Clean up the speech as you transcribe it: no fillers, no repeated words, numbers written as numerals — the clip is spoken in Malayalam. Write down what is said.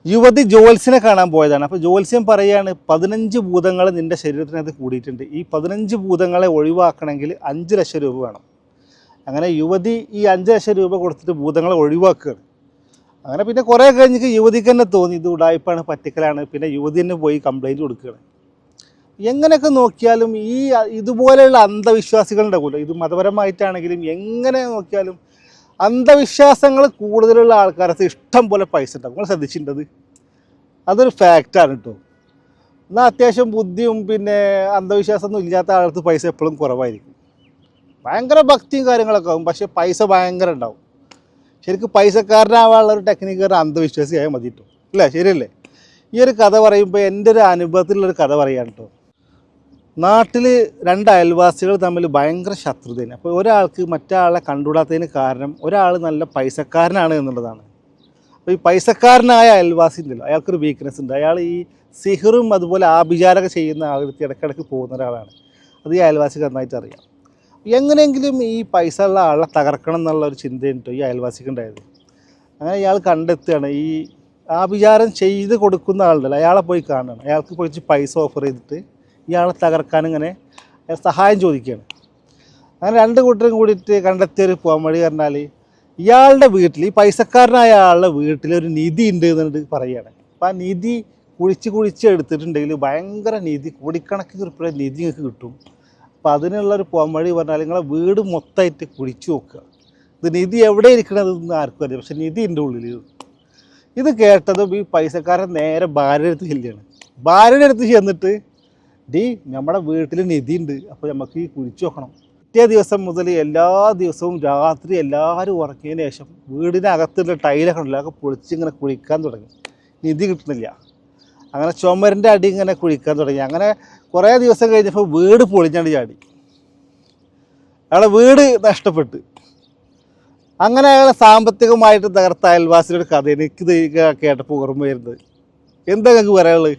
യുവതി ജോത്സ്യനെ കാണാൻ പോയതാണ്. അപ്പോൾ ജോത്സ്യം പറയാണ് 15 ഭൂതങ്ങൾ നിൻ്റെ ശരീരത്തിനകത്ത് കൂടിയിട്ടുണ്ട്. ഈ 15 ഭൂതങ്ങളെ ഒഴിവാക്കണമെങ്കിൽ 5 ലക്ഷം രൂപ വേണം. അങ്ങനെ യുവതി ഈ 5 ലക്ഷം രൂപ കൊടുത്തിട്ട് ഭൂതങ്ങളെ ഒഴിവാക്കുകയാണ്. അങ്ങനെ പിന്നെ കുറേ കഴിഞ്ഞിട്ട് യുവതിക്ക് തന്നെ തോന്നി ഇത് ഉടായ്പാണ്, പറ്റിക്കലാണ്. പിന്നെ യുവതി തന്നെ പോയി കംപ്ലയിൻറ്റ് കൊടുക്കുകയാണ്. എങ്ങനെയൊക്കെ നോക്കിയാലും ഇതുപോലെയുള്ള അന്ധവിശ്വാസികളുണ്ടാവുമല്ലോ, ഇത് മതപരമായിട്ടാണെങ്കിലും എങ്ങനെ നോക്കിയാലും അന്ധവിശ്വാസങ്ങൾ കൂടുതലുള്ള ആൾക്കാർക്ക് ഇഷ്ടം പോലെ പൈസ ഉണ്ടാവും. നിങ്ങൾ ശ്രദ്ധിച്ചിട്ടുണ്ടത്? അതൊരു ഫാക്റ്റാണ് കേട്ടോ. എന്നാൽ അത്യാവശ്യം ബുദ്ധിയും പിന്നെ അന്ധവിശ്വാസമൊന്നും ഇല്ലാത്ത ആൾക്ക് പൈസ എപ്പോഴും കുറവായിരിക്കും. ഭയങ്കര ഭക്തിയും കാര്യങ്ങളൊക്കെ ആകും, പക്ഷേ പൈസ ഭയങ്കര ഉണ്ടാവും. ശരിക്കും പൈസക്കാരനാവാനുള്ള ഒരു ടെക്നിക്ക് അന്ധവിശ്വാസിയായാൽ മതി കേട്ടോ, അല്ലേ? ശരിയല്ലേ? ഈ ഒരു കഥ പറയുമ്പോൾ എൻ്റെ ഒരു അനുഭവത്തിലുള്ളൊരു കഥ പറയാൻ കേട്ടോ. നാട്ടിൽ 2 അയൽവാസികൾ തമ്മിൽ ഭയങ്കര ശത്രുതയാണ്. അപ്പോൾ ഒരാൾക്ക് മറ്റാളെ കണ്ടുകൂടാത്തതിന് കാരണം ഒരാൾ നല്ല പൈസക്കാരനാണ് എന്നുള്ളതാണ്. അപ്പോൾ ഈ പൈസക്കാരനായ അയൽവാസി ഉണ്ടല്ലോ, അയാൾക്കൊരു വീക്ക്നെസ് ഉണ്ട്. അയാൾ ഈ സിഹറും അതുപോലെ ആഭിചാരമൊക്കെ ചെയ്യുന്ന ആൾക്ക് ഇടയ്ക്കിടയ്ക്ക് പോകുന്ന ഒരാളാണ്. അത് ഈ അയൽവാസിക്ക് നന്നായിട്ട് അറിയാം. എങ്ങനെയെങ്കിലും ഈ പൈസ ഉള്ള ആളെ തകർക്കണം എന്നുള്ള ഒരു ചിന്തയുണ്ടോ ഈ അയൽവാസിക്ക് ഉണ്ടായത്. അങ്ങനെ ഇയാൾ കണ്ടെത്തുകയാണ്, ഈ ആഭിചാരം ചെയ്ത് കൊടുക്കുന്ന ആളുണ്ടല്ലോ അയാളെ പോയി കാണുകയാണ്. അയാൾക്ക് പോയി പൈസ ഓഫർ ചെയ്തിട്ട് ഇയാളെ തകർക്കാൻ ഇങ്ങനെ സഹായം ചോദിക്കുകയാണ്. അങ്ങനെ 2 കൂട്ടരും കൂടിയിട്ട് കണ്ടെത്തിയൊരു പോകാൻ വഴി പറഞ്ഞാൽ ഇയാളുടെ വീട്ടിൽ, ഈ പൈസക്കാരനായ ആളുടെ വീട്ടിൽ ഒരു നിധി ഉണ്ട് എന്നിട്ട് പറയുകയാണ്. അപ്പോൾ ആ നിധി കുഴിച്ച് എടുത്തിട്ടുണ്ടെങ്കിൽ ഭയങ്കര നിധി, കോടിക്കണക്കിന് രൂപയുടെ നിധി നിങ്ങൾക്ക് കിട്ടും. അപ്പോൾ അതിനുള്ളൊരു പോകാൻ വഴി പറഞ്ഞാൽ നിങ്ങളെ വീട് മൊത്തമായിട്ട് കുഴിച്ച് നോക്കുക. ഇത് നിധി എവിടെ ഇരിക്കണതെന്ന് ആർക്കും അറിയാം, പക്ഷെ നിധി എൻ്റെ ഉള്ളിൽ. ഇത് കേട്ടതും ഈ പൈസക്കാരൻ നേരെ ഭാര്യയുടെ അടുത്ത് ചെല്ലുകയാണ്. ഭാര്യയുടെ അടുത്ത് ചെന്നിട്ട് നമ്മുടെ വീട്ടിൽ നിധി ഉണ്ട്, അപ്പോൾ നമുക്ക് ഈ കുഴിച്ച് നോക്കണം. പിറ്റേ ദിവസം മുതൽ എല്ലാ ദിവസവും രാത്രി എല്ലാവരും ഉറങ്ങിയതിന് ശേഷം വീടിനകത്തുള്ള ടൈലൊക്കെ ഉണ്ടല്ലോ അതൊക്കെ പൊളിച്ച് ഇങ്ങനെ കുഴിക്കാൻ തുടങ്ങി. നിധി കിട്ടുന്നില്ല. അങ്ങനെ ചുമരിൻ്റെ അടി ഇങ്ങനെ കുഴിക്കാൻ തുടങ്ങി. അങ്ങനെ കുറേ ദിവസം കഴിഞ്ഞപ്പോൾ വീട് പൊളിഞ്ഞാണ്ട് ചാടി. അയാളെ വീട് നഷ്ടപ്പെട്ട്. അങ്ങനെ അയാളെ സാമ്പത്തികമായിട്ട് തകർത്ത അയൽവാസിയുടെ കഥ എനിക്കിത് കേട്ടപ്പോൾ ഓർമ്മ വരുന്നത്. എന്താ നിങ്ങൾക്ക് പറയാനുള്ളത്?